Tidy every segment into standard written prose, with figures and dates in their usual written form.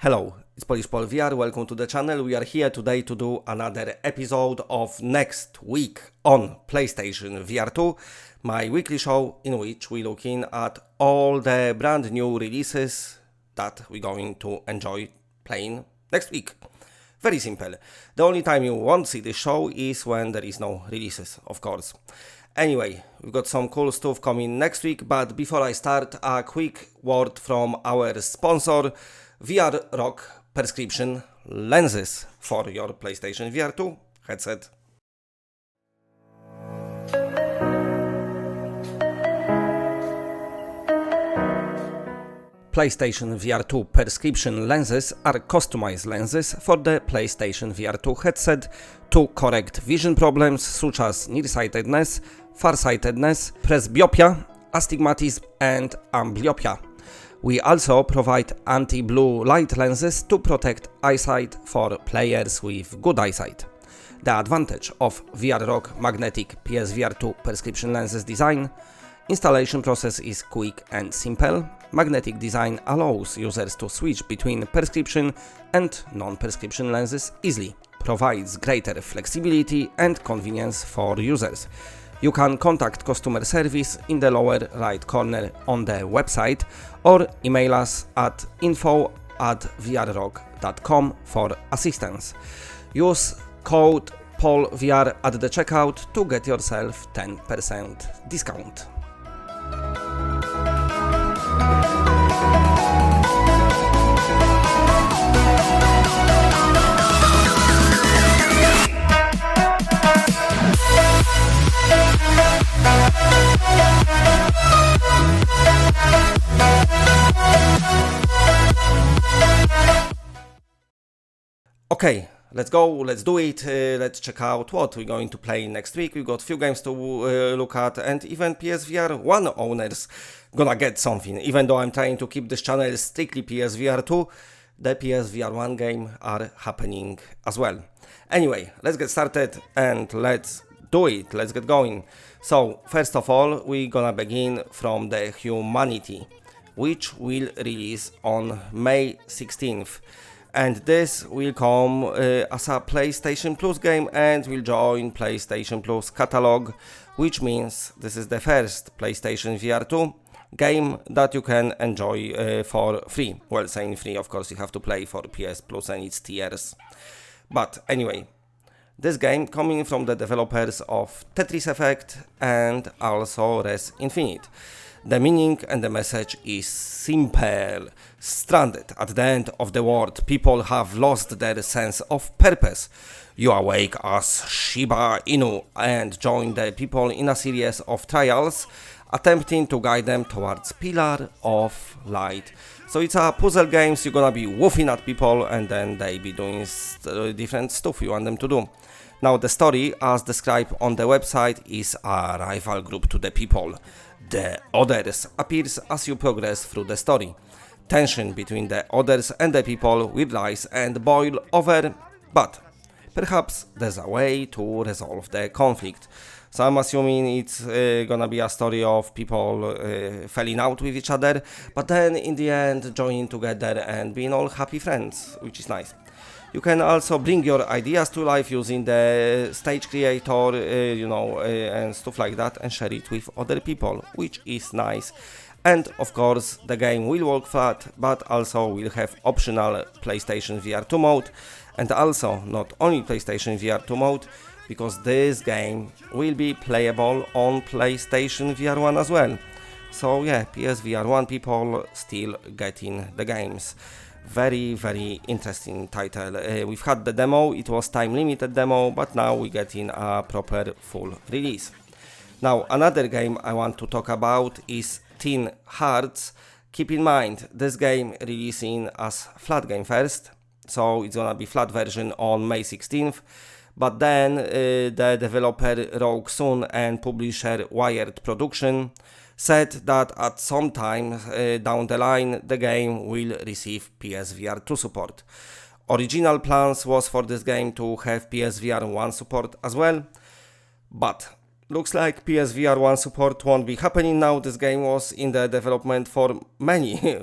Hello, it's Polish Paul VR, welcome to the channel. We are here today to do another episode of next week on PlayStation VR2, my weekly show in which we're looking at all the brand new releases that we're going to enjoy playing next week. Very simple. The only time you won't see this show is when there is no releases, of course. Anyway, we've got some cool stuff coming next week, but before I start, a quick word from our sponsor, VR2 Perscription lenses for your PlayStation VR2 headset. PlayStation VR2 Perscription lenses are customized lenses for the PlayStation VR2 headset to correct vision problems such as nearsightedness, farsightedness, presbyopia, astigmatism and amblyopia. We also provide anti-blue light lenses to protect eyesight for players with good eyesight. The advantage of VR2 magnetic PSVR2 prescription lenses design: installation process is quick and simple. Magnetic design allows users to switch between prescription and non-prescription lenses easily, provides greater flexibility and convenience for users. You can contact customer service in the lower right corner on the website or email us at info@vrrock.com for assistance. Use code PaulVR at the checkout to get yourself 10% discount. Okay, let's go, let's do it, let's check out what we're going to play next week. We've got few games to look at, and even PSVR1 owners gonna get something. Even though I'm trying to keep this channel strictly PSVR2, the PSVR1 game are happening as well. Anyway, let's get started and let's do it, let's get going. So, first of all, we're gonna begin from the Humanity, which will release on May 16th. And this will come as a PlayStation Plus game and will join PlayStation Plus catalog, which means this is the first PlayStation VR2 game that you can enjoy for free. Well, saying free, of course, you have to play for PS Plus and its tiers. But anyway, this game coming from the developers of Tetris Effect and also Res Infinite. The meaning and the message is simple. Stranded at the end of the world, people have lost their sense of purpose. You awake as Shiba Inu and join the people in a series of trials, attempting to guide them towards Pillar of Light. So it's a puzzle game, so you're gonna be woofing at people and then they be doing different stuff you want them to do. Now the story, as described on the website, is a rival group to the people. The Others appears as you progress through the story. Tension between the Others and the people will rise and boil over, but perhaps there's a way to resolve the conflict. So I'm assuming it's gonna be a story of people falling out with each other, but then in the end joining together and being all happy friends, which is nice. You can also bring your ideas to life using the stage creator, and stuff like that, and share it with other people, which is nice. And of course, the game will work flat, but also will have optional PlayStation VR2 mode, and also not only PlayStation VR2 mode, because this game will be playable on PlayStation VR1 as well. So yeah, PSVR1 people still getting the games. Very, very interesting title. We've had the demo, it was time limited demo, but now we're getting a proper full release. Now another game I want to talk about is Teen Hearts. Keep in mind, this game releasing as flat game first, so it's gonna be flat version on May 16th, but then the developer Rogue Sun and publisher Wired Production said that at some time down the line the game will receive PSVR2 support. Original plans was for this game to have PSVR1 support as well, but looks like PSVR1 support won't be happening now. This game was in the development for many years.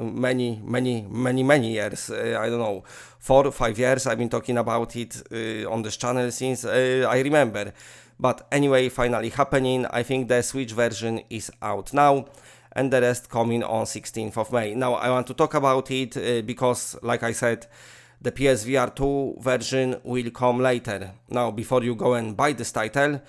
I don't know, 4 or 5 years. I've been talking about it on this channel since I remember. But anyway, finally happening. I think the Switch version is out now, and the rest coming on 16th of May. Now I want to talk about it because, like I said, the PSVR2 version will come later. Now, before you go and buy this title,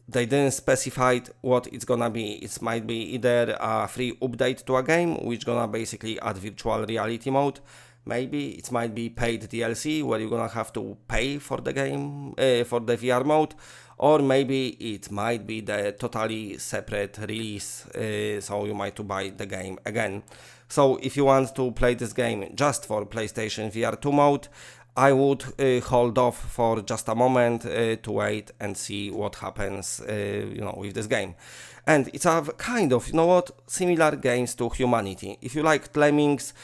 they didn't specify what it's gonna be. It might be either a free update to a game, which gonna basically add virtual reality mode. Maybe it might be paid DLC, where you're gonna have to pay for the game, for the VR mode. Or maybe it might be the totally separate release, so you might to buy the game again. So if you want to play this game just for PlayStation VR2 mode, I would hold off for just a moment to wait and see what happens with this game. And it's a kind of, similar games to Humanity. If you like Lemmings,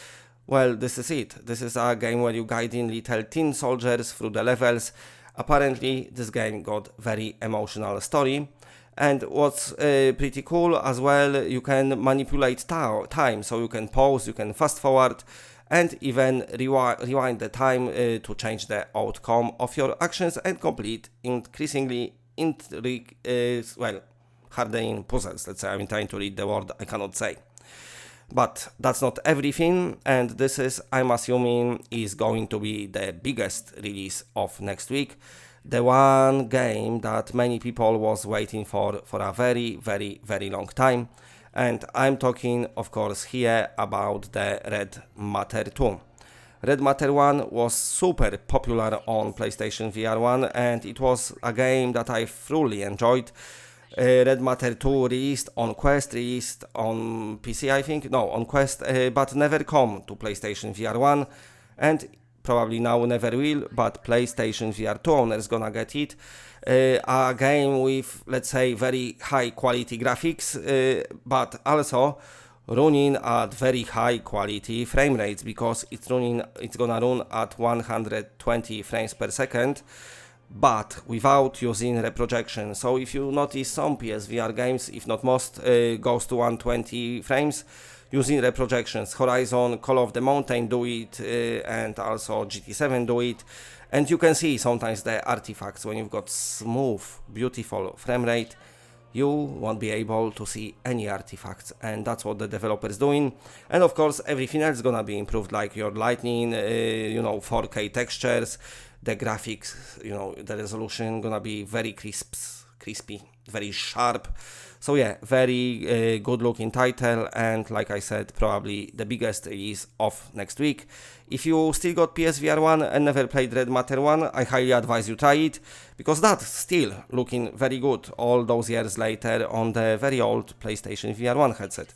well, this is it. This is a game where you guide in little tin soldiers through the levels. Apparently, this game got very emotional story. And what's pretty cool as well, you can manipulate time. So you can pause, you can fast forward, and even rewind the time to change the outcome of your actions and complete increasingly hardening puzzles. Let's say I'm trying to read the word I cannot say. But that's not everything, and this is, I'm assuming, is going to be the biggest release of next week. The one game that many people was waiting for a very long time. And I'm talking, of course, here about the Red Matter 2. Red Matter 1 was super popular on PlayStation VR1, and it was a game that I thoroughly enjoyed. Red Matter 2 released on Quest, released on PC, I think, no, on Quest, but never come to PlayStation VR1, and probably now never will, but PlayStation VR2 owners gonna get it. A game with, let's say, very high quality graphics, but also running at very high quality frame rates, because it's gonna run at 120 frames per second, but without using reprojection. So if you notice, some PSVR games, if not most, goes to 120 frames using reprojections. Horizon, Call of the Mountain do it, and also GT7 do it. And you can see sometimes the artifacts. When you've got smooth, beautiful frame rate, you won't be able to see any artifacts, and that's what the developer is doing. And of course, everything else is gonna be improved, like your lighting, 4K textures, the graphics, the resolution gonna be very crispy, very sharp. So yeah, very good looking title, and like I said, probably the biggest release of next week. If you still got PSVR 1 and never played Red Matter 1, I highly advise you try it, because that's still looking very good all those years later on the very old PlayStation VR 1 headset.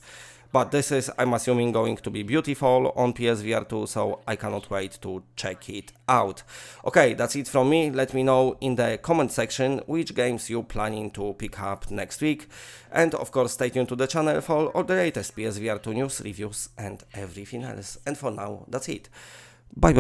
But this is, I'm assuming, going to be beautiful on PSVR 2, so I cannot wait to check it out. Okay, that's it from me. Let me know in the comment section which games you're planning to pick up next week. And of course, stay tuned to the channel for all the latest PSVR 2 news, reviews, and everything else. And for now, that's it. Bye.